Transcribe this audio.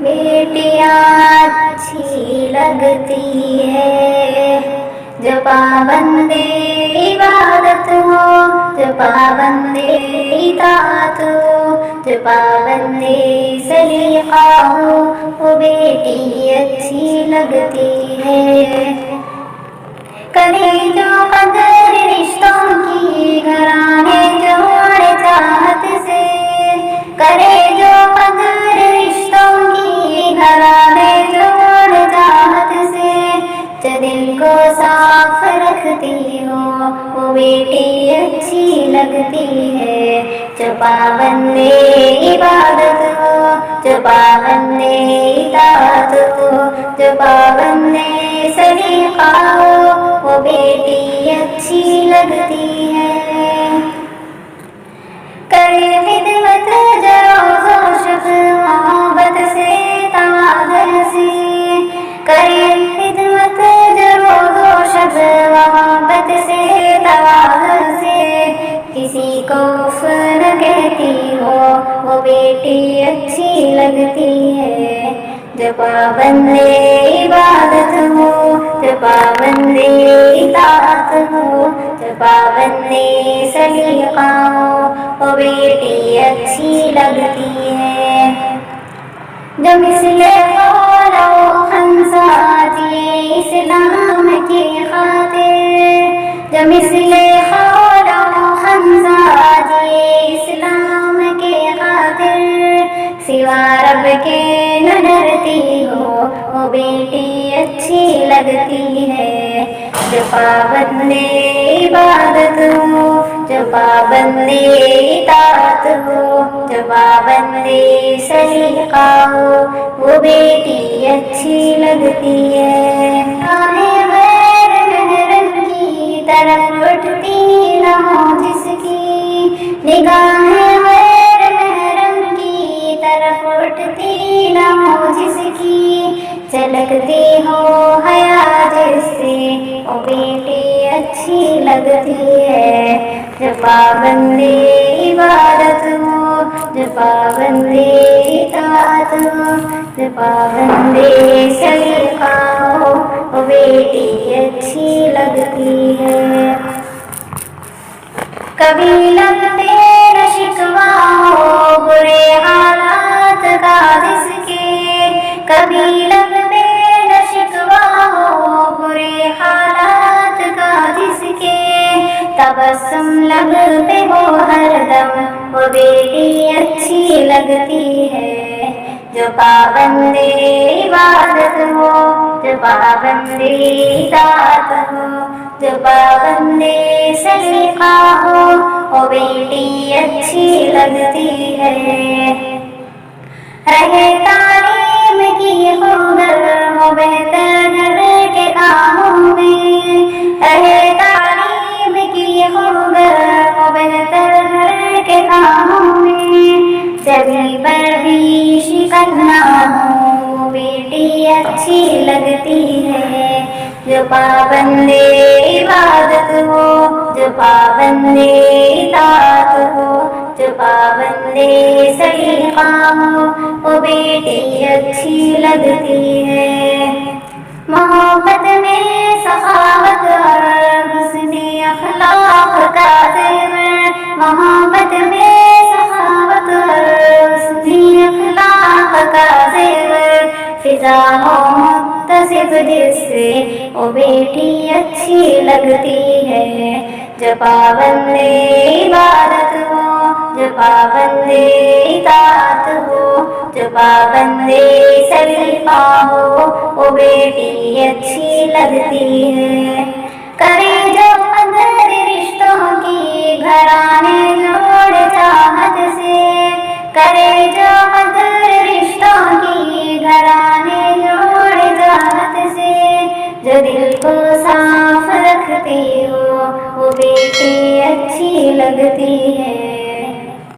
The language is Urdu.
بیٹیاں اچھی لگتی ہے جو پابند عبادت ہو، جو پابند اطاعت ہو، جو پابند سلیقہ ہو، وہ بیٹی اچھی لگتی ہے۔ کرے جو قدر رشتوں کی گھرانے جوڑ چاہت سے، کرے جو قدر رشتوں کی گھرانے جوڑ چاہت سے، جو دل کو صاف رکھتی ہو وہ بیٹی اچھی لگتی ہے۔ جو پابند عبادت ہو، جو پابند اطاعت ہو، جو پابند سلیقہ ہو، وہ بیٹی اچھی لگتی ہے۔ کرے خدمت جروز و شب محبت سے تواضع سے، کرے خدمت جروز و شب محبت سے تواضع سے، کسی کو اف نہ کہتی ہو وہ بیٹی اچھی لگتی ہے۔ جو پابند عبادت ہو، جو پابند اطاعت ہو، جو پابند سلیقہ ہو، وہ بیٹی اچھی لگتی ہے۔ جو مثل خولہ و خنسا آتی اسلام کی خاطر، جو مثل خولہ و خنسا آتی اسلام کی خاطر، سوا رب کے نہ ڈرتی ہو وہ بیٹی اچھی لگتی ہے۔ جو پابند عبادت ہو، جو پابند اطاعت ہو، جو پابند سلیقہ ہو، وہ بیٹی اچھی لگتی ہے۔ نگاہیں غیر محرم کی طرف اٹھتی نہ ہو جس کی، نگاہیں غیر محرم کی طرف اٹھتی نہ ہو جس کی، جھلکتی ہو حیا جس سے وہ بیٹی اچھی لگتی ہے۔ جو پابند عبادت ہو، جو پابند اطاعت ہو، جو پابند سلیقہ ہو، وہ بیٹی اچھی لگتی ہے۔ کبھی لب پہ نہ شکوہ ہو برے حالات کا جس کے، کبھی لب پہ نہ شکوہ ہو برے حالات کا جس کے، تبسم لب پہ ہو ہر دم وہ بیٹی اچھی لگتی ہے۔ جو پابند عبادت ہو، جو پابند اطاعت ہو، جو پابند سلیقہ ہو، وہ بیٹی اچھی لگتی ہے۔ رہے تعلیم کی خوگر وہ بہتر گھر کے کاموں میں، رہے تعلیم کی خوگر وہ بہتر گھر کے کاموں میں، جبھی پر بھی شکن نہ ہو وہ بیٹی اچھی لگتی ہے۔ جو پابند عبادت ہو، جو پابند اطاعت ہو، جو پابند سلیقہ ہو، وہ بیٹی اچھی لگتی ہے۔ محبت میں سخاوت اور حسن اخلاق کا زیور، محبت میں سخاوت اور حسن اخلاق کا زیور، فضا ہو متصف جس سے وہ بیٹی اچھی لگتی ہے۔ جو پابند عبادت ہو، جو پابند اطاعت ہو، جو پابند سلیقہ ہو، وہ بیٹی اچھی لگتی ہے۔